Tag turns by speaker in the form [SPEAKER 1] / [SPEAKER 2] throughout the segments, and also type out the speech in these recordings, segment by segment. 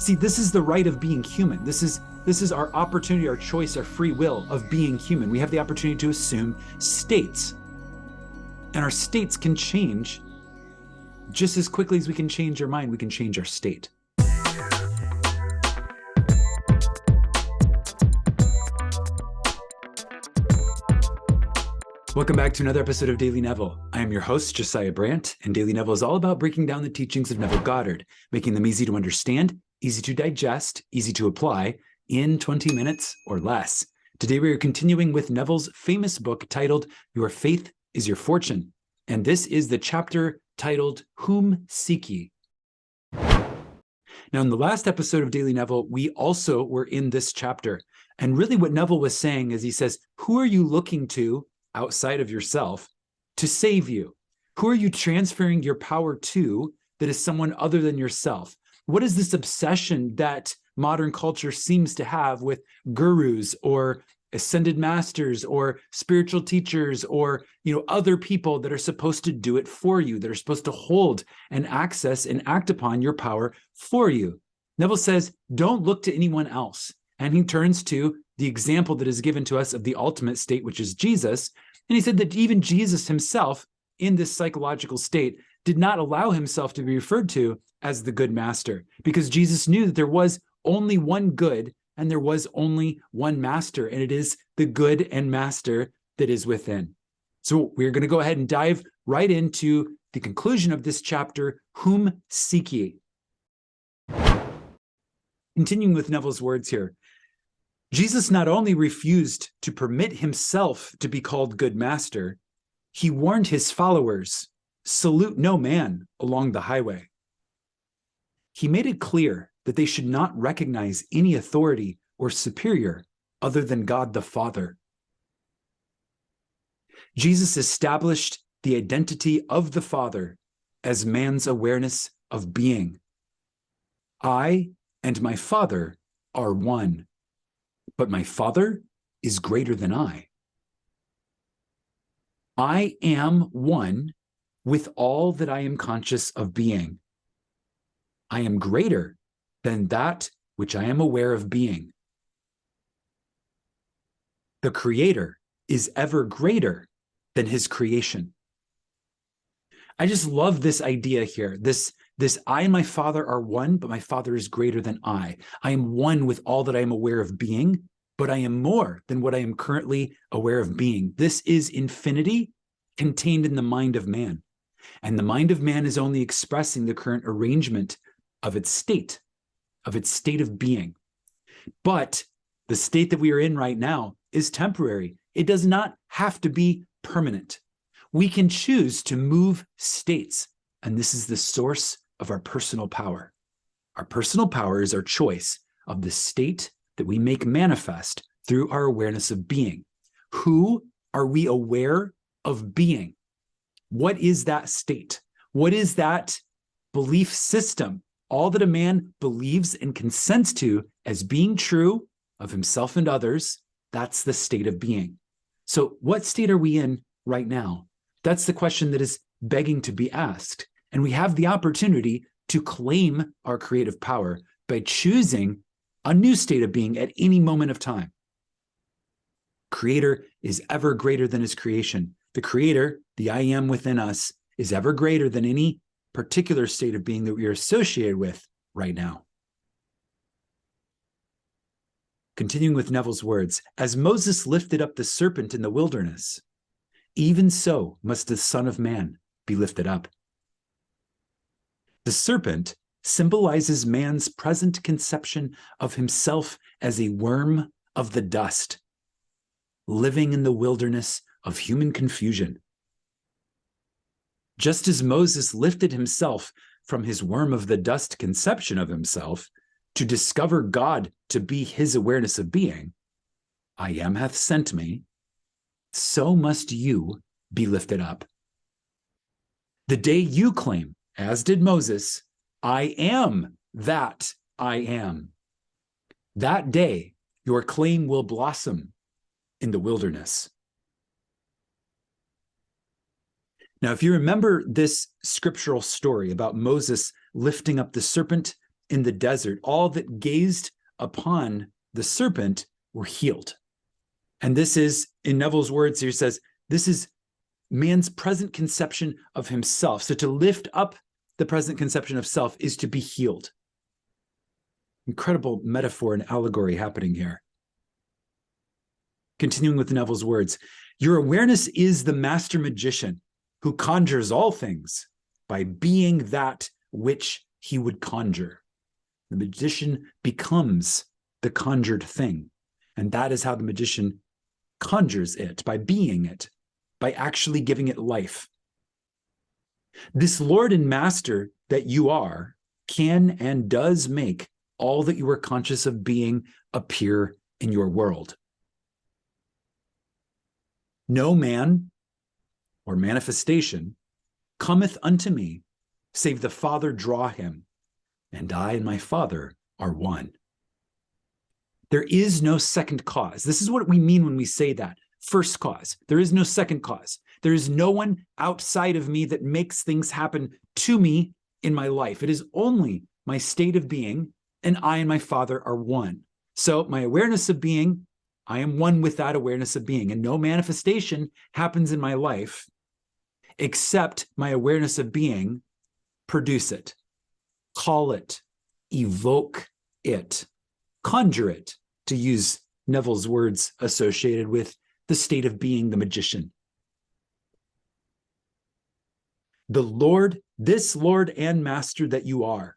[SPEAKER 1] See, this is the right of being human. This is our opportunity, our choice, our free will of being human. We have the opportunity to assume states. And our states can change just as quickly as we can change our mind, we can change our state. Welcome back to another episode of Daily Neville. I am your host, Josiah Brandt, and Daily Neville is all about breaking down the teachings of Neville Goddard, making them easy to understand, easy to digest, easy to apply in 20 minutes or less. Today we are continuing with Neville's famous book titled Your Faith is Your Fortune, and this is the chapter titled Whom Seek Ye? Now, in the last episode of Daily Neville, we also were in this chapter, and really what Neville was saying is he says, who are you looking to outside of yourself to save you? Who are you transferring your power to that is someone other than yourself? What is this obsession that modern culture seems to have with gurus or ascended masters or spiritual teachers or other people that are supposed to do it for you, that are supposed to hold and access and act upon your power for you? Neville says, don't look to anyone else. And he turns to the example that is given to us of the ultimate state, which is Jesus. And he said that even Jesus himself, in this psychological state, did not allow himself to be referred to as the good master, because Jesus knew that there was only one good and there was only one master, and it is the good and master that is within. So we're going to go ahead and dive right into the conclusion of this chapter, Whom Seek Ye? Continuing with Neville's words here, Jesus not only refused to permit himself to be called good master, he warned his followers, salute no man along the highway. He made it clear that they should not recognize any authority or superior other than God the Father. Jesus established the identity of the Father as man's awareness of being. I and my Father are one, but my Father is greater than I. I am one with all that I am conscious of being. I am greater than that which I am aware of being. The Creator is ever greater than his creation. I just love this idea here. This I and my Father are one, but my Father is greater than I. I am one with all that I am aware of being, but I am more than what I am currently aware of being. This is infinity contained in the mind of man. And the mind of man is only expressing the current arrangement of its state of being. But the state that we are in right now is temporary. It does not have to be permanent. We can choose to move states, and this is the source of our personal power. Our personal power is our choice of the state that we make manifest through our awareness of being. Who are we aware of being? What is that state? What is that belief system? All that a man believes and consents to as being true of himself and others, that's the state of being. So what state are we in right now? That's the question that is begging to be asked. And we have the opportunity to claim our creative power by choosing a new state of being at any moment of time. Creator is ever greater than his creation. The Creator, the I am within us, is ever greater than any particular state of being that we are associated with right now. Continuing with Neville's words, as Moses lifted up the serpent in the wilderness, even so must the Son of Man be lifted up. The serpent symbolizes man's present conception of himself as a worm of the dust, living in the wilderness of human confusion. Just as Moses lifted himself from his worm of the dust conception of himself to discover God to be his awareness of being, I am hath sent me, so must you be lifted up. The day you claim, as did Moses, I am that I am, that day your claim will blossom in the wilderness. Now, if you remember this scriptural story about Moses lifting up the serpent in the desert, all that gazed upon the serpent were healed. And this is, in Neville's words here, says, this is man's present conception of himself. So to lift up the present conception of self is to be healed. Incredible metaphor and allegory happening here. Continuing with Neville's words, your awareness is the master magician who conjures all things by being that which he would conjure. The magician becomes the conjured thing. And that is how the magician conjures it, by being it, by actually giving it life. This Lord and Master that you are can and does make all that you are conscious of being appear in your world. No man or manifestation cometh unto me, save the Father draw him, and I and my Father are one. There is no second cause. This is what we mean when we say that. First cause. There is no second cause. There is no one outside of me that makes things happen to me in my life. It is only my state of being, and I and my Father are one. So my awareness of being, I am one with that awareness of being, and no manifestation happens in my life except my awareness of being produce it, call it, evoke it, conjure it, to use Neville's words associated with the state of being the magician. The Lord, this Lord and Master that you are,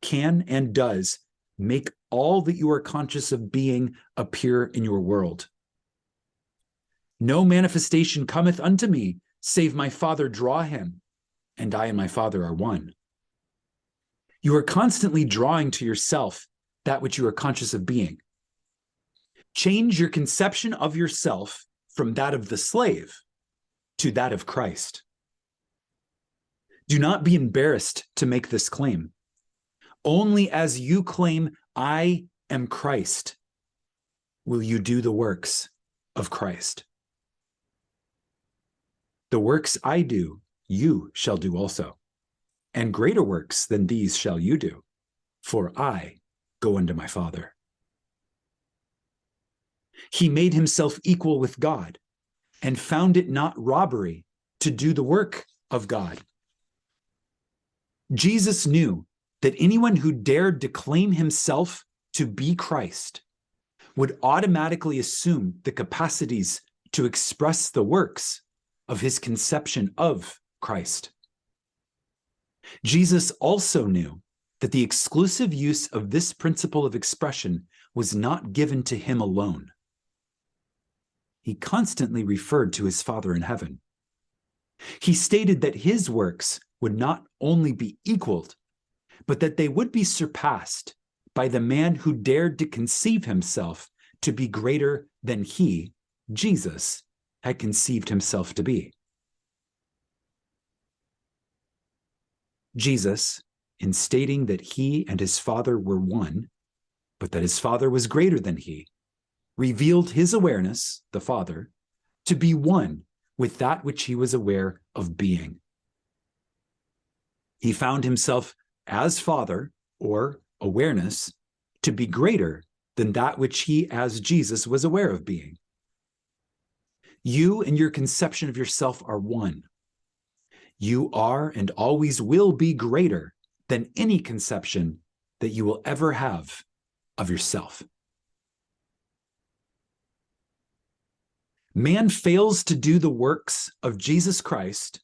[SPEAKER 1] can and does make all that you are conscious of being appear in your world. No manifestation cometh unto me, save my Father draw him, and I and my Father are one. You are constantly drawing to yourself that which you are conscious of being. Change your conception of yourself from that of the slave to that of Christ. Do not be embarrassed to make this claim. Only as you claim, I am Christ, will you do the works of Christ. The works I do, you shall do also, and greater works than these shall you do, for I go unto my Father. He made himself equal with God and found it not robbery to do the work of God. Jesus knew that anyone who dared to claim himself to be Christ would automatically assume the capacities to express the works of his conception of Christ. Jesus also knew that the exclusive use of this principle of expression was not given to him alone. He constantly referred to his Father in heaven. He stated that his works would not only be equaled, but that they would be surpassed by the man who dared to conceive himself to be greater than he, Jesus, had conceived himself to be. Jesus, in stating that he and his Father were one, but that his Father was greater than he, revealed his awareness, the Father, to be one with that which he was aware of being. He found himself as Father, or awareness, to be greater than that which he as Jesus was aware of being. You and your conception of yourself are one. You are and always will be greater than any conception that you will ever have of yourself. Man fails to do the works of Jesus Christ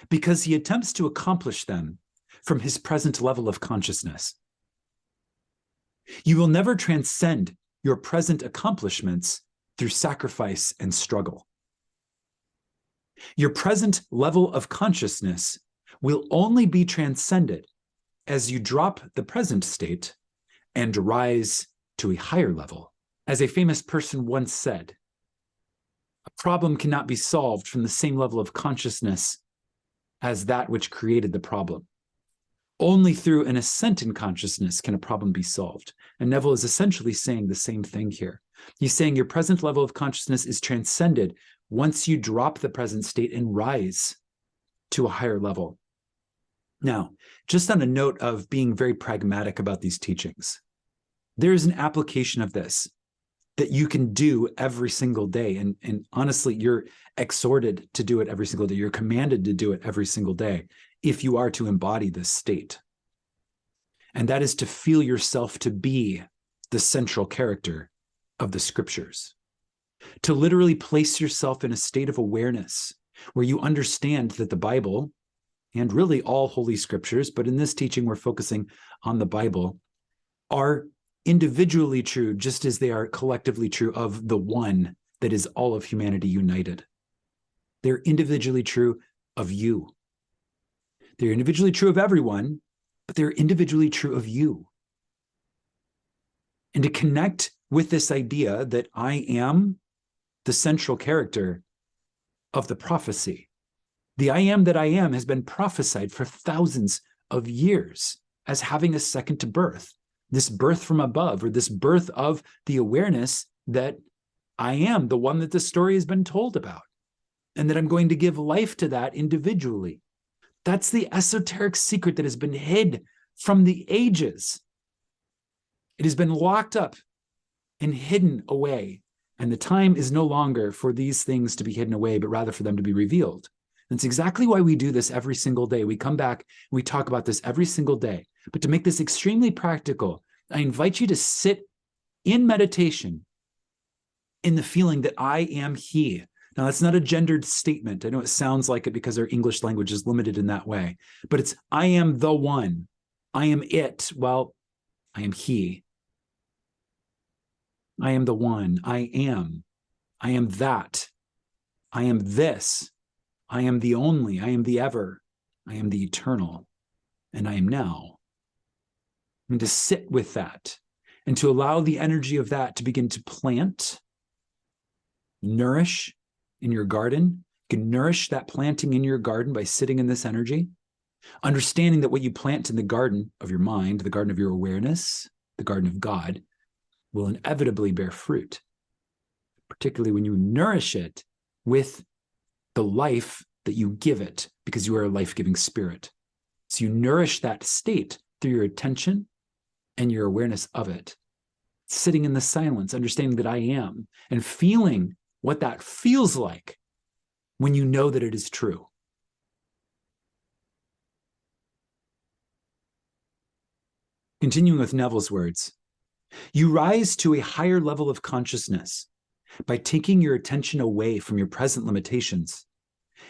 [SPEAKER 1] because he attempts to accomplish them from his present level of consciousness. You will never transcend your present accomplishments through sacrifice and struggle. Your present level of consciousness will only be transcended as you drop the present state and rise to a higher level. As a famous person once said, a problem cannot be solved from the same level of consciousness as that which created the problem. Only through an ascent in consciousness can a problem be solved. And Neville is essentially saying the same thing here. He's saying your present level of consciousness is transcended once you drop the present state and rise to a higher level. Now, just on a note of being very pragmatic about these teachings, there is an application of this that you can do every single day. And honestly, you're exhorted to do it every single day. You're commanded to do it every single day if you are to embody this state. And that is to feel yourself to be the central character of the scriptures. To literally place yourself in a state of awareness where you understand that the Bible, and really all holy scriptures, but in this teaching we're focusing on the Bible, are individually true just as they are collectively true of the one that is all of humanity united. They're individually true of you. They're individually true of everyone, but they're individually true of you. And to connect with this idea that I am the central character of the prophecy. The I am that I am has been prophesied for thousands of years as having a second to birth, this birth from above, or this birth of the awareness that I am the one that the story has been told about, and that I'm going to give life to that individually. That's the esoteric secret that has been hid from the ages. It has been locked up and hidden away. And the time is no longer for these things to be hidden away, but rather for them to be revealed. And it's exactly why we do this every single day. We come back and we talk about this every single day. But to make this extremely practical, I invite you to sit in meditation in the feeling that I am he. Now, that's not a gendered statement. I know it sounds like it because our English language is limited in that way. But it's I am the one. I am it. Well, I am he. I am the one. I am. I am that. I am this. I am the only. I am the ever. I am the eternal. And I am now. And to sit with that and to allow the energy of that to begin to plant, nourish in your garden. You can nourish that planting in your garden by sitting in this energy, understanding that what you plant in the garden of your mind, the garden of your awareness, the garden of God, will inevitably bear fruit, particularly when you nourish it with the life that you give it, because you are a life-giving spirit. So you nourish that state through your attention and your awareness of it, sitting in the silence, understanding that I am, and feeling what that feels like when you know that it is true. Continuing with Neville's words, you rise to a higher level of consciousness by taking your attention away from your present limitations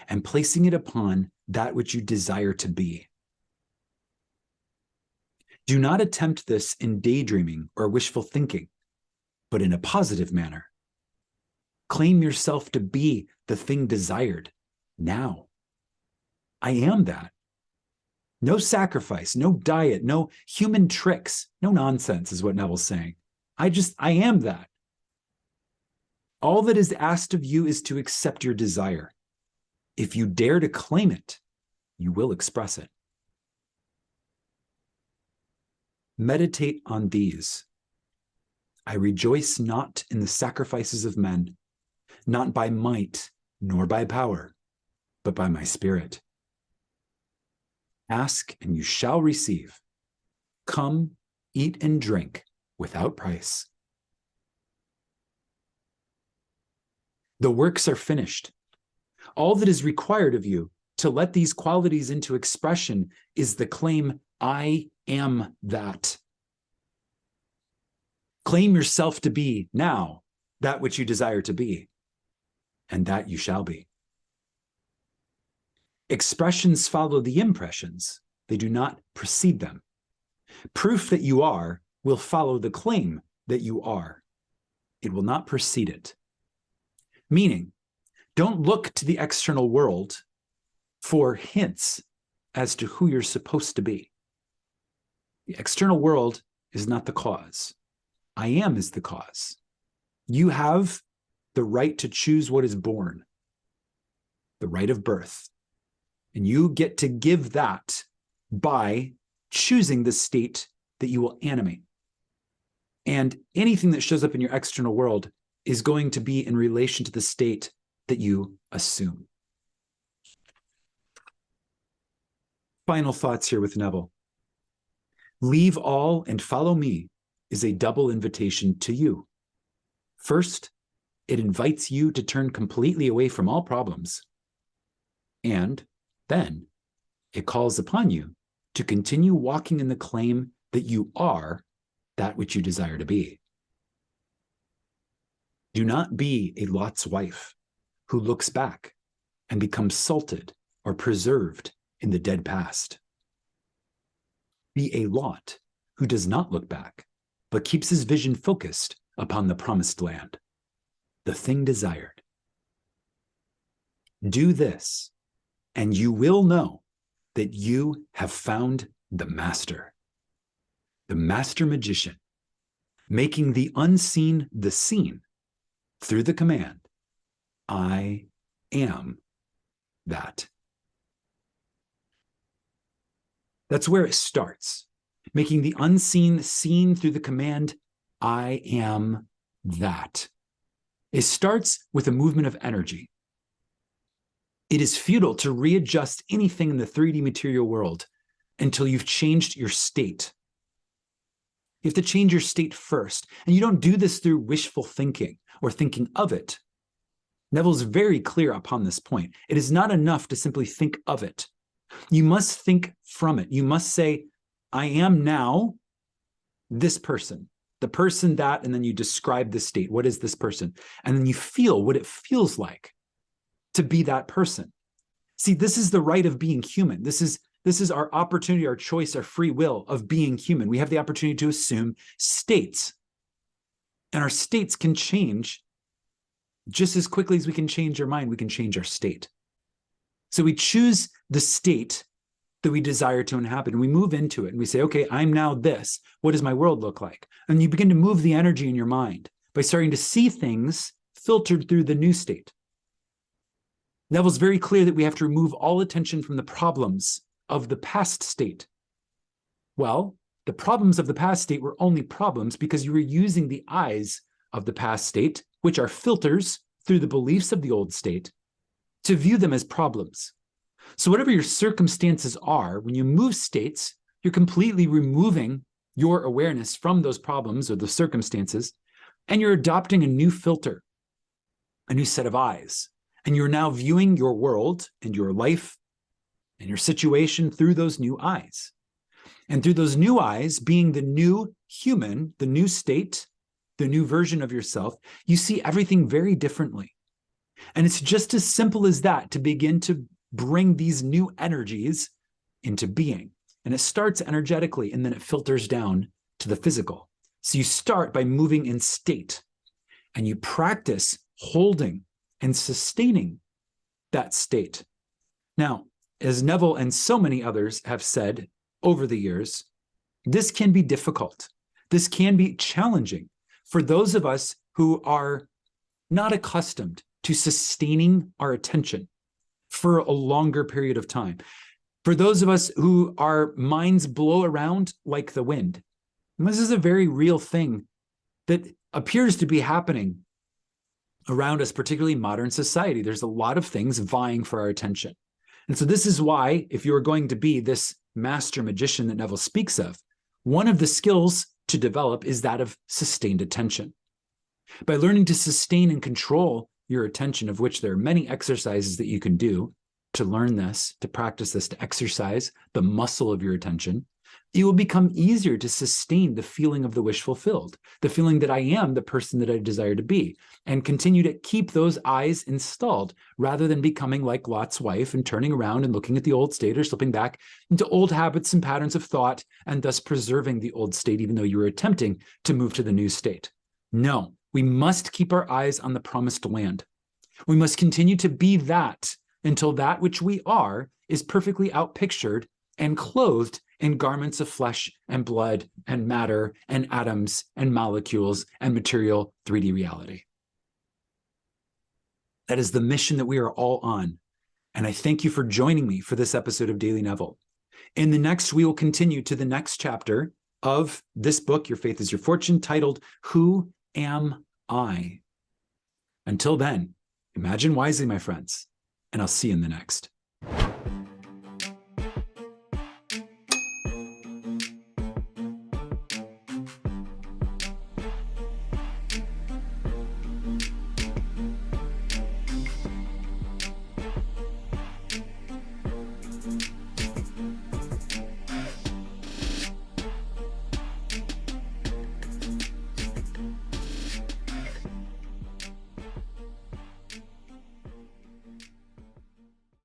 [SPEAKER 1] and placing it upon that which you desire to be. Do not attempt this in daydreaming or wishful thinking, but in a positive manner. Claim yourself to be the thing desired now. I am that. No sacrifice, no diet, no human tricks, no nonsense is what Neville's saying. I am that. All that is asked of you is to accept your desire. If you dare to claim it, you will express it. Meditate on these. I rejoice not in the sacrifices of men, not by might nor by power, but by my spirit. Ask and you shall receive. Come, eat and drink without price. The works are finished. All that is required of you to let these qualities into expression is the claim, I am that. Claim yourself to be now that which you desire to be, and that you shall be. Expressions follow the impressions. They do not precede them. Proof that you are will follow the claim that you are. It will not precede it. Meaning, don't look to the external world for hints as to who you're supposed to be. The external world is not the cause. I am is the cause. You have the right to choose what is born, the right of birth. And you get to give that by choosing the state that you will animate. And anything that shows up in your external world is going to be in relation to the state that you assume. Final thoughts here with Neville. Leave all and follow me is a double invitation to you. First, it invites you to turn completely away from all problems. And then it calls upon you to continue walking in the claim that you are that which you desire to be. Do not be a Lot's wife who looks back and becomes salted or preserved in the dead past. Be a Lot who does not look back, but keeps his vision focused upon the promised land, the thing desired. Do this, and you will know that you have found the master magician, making the unseen the seen through the command, I am that. That's where it starts, making the unseen seen through the command, I am that. It starts with a movement of energy. It is futile to readjust anything in the 3D material world until you've changed your state. You have to change your state first. And you don't do this through wishful thinking or thinking of it. Neville's very clear upon this point. It is not enough to simply think of it. You must think from it. You must say, I am now this person, the person that, and then you describe the state. What is this person? And then you feel what it feels like to be that person. See, this is the right of being human. This is our opportunity, our choice, our free will of being human. We have the opportunity to assume states. And our states can change just as quickly as we can change our mind, we can change our state. So we choose the state that we desire to inhabit, and we move into it, and we say, okay, I'm now this. What does my world look like? And you begin to move the energy in your mind by starting to see things filtered through the new state. Neville's very clear that we have to remove all attention from the problems of the past state. Well, the problems of the past state were only problems because you were using the eyes of the past state, which are filters through the beliefs of the old state, to view them as problems. So whatever your circumstances are, when you move states, you're completely removing your awareness from those problems or the circumstances, and you're adopting a new filter, a new set of eyes. And you're now viewing your world and your life and your situation through those new eyes. And through those new eyes, being the new human, the new state, the new version of yourself, you see everything very differently. And it's just as simple as that to begin to bring these new energies into being. And it starts energetically, and then it filters down to the physical. So you start by moving in state, and you practice holding and sustaining that state. Now, as Neville and so many others have said over the years, this can be difficult. This can be challenging for those of us who are not accustomed to sustaining our attention for a longer period of time. For those of us who our minds blow around like the wind. And this is a very real thing that appears to be happening around us, particularly modern society. There's a lot of things vying for our attention. And so this is why, if you're going to be this master magician that Neville speaks of, one of the skills to develop is that of sustained attention. By learning to sustain and control your attention, of which there are many exercises that you can do to learn this, to practice this, to exercise the muscle of your attention, it will become easier to sustain the feeling of the wish fulfilled, the feeling that I am the person that I desire to be, and continue to keep those eyes installed rather than becoming like Lot's wife and turning around and looking at the old state or slipping back into old habits and patterns of thought and thus preserving the old state, even though you were attempting to move to the new state. No, we must keep our eyes on the promised land. We must continue to be that until that which we are is perfectly outpictured and clothed in garments of flesh and blood and matter and atoms and molecules and material 3D reality. That is the mission that we are all on. And I thank you for joining me for this episode of Daily Neville. In the next, we will continue to the next chapter of this book, Your Faith is Your Fortune, titled, Who Am I? Until then, imagine wisely, my friends, and I'll see you in the next.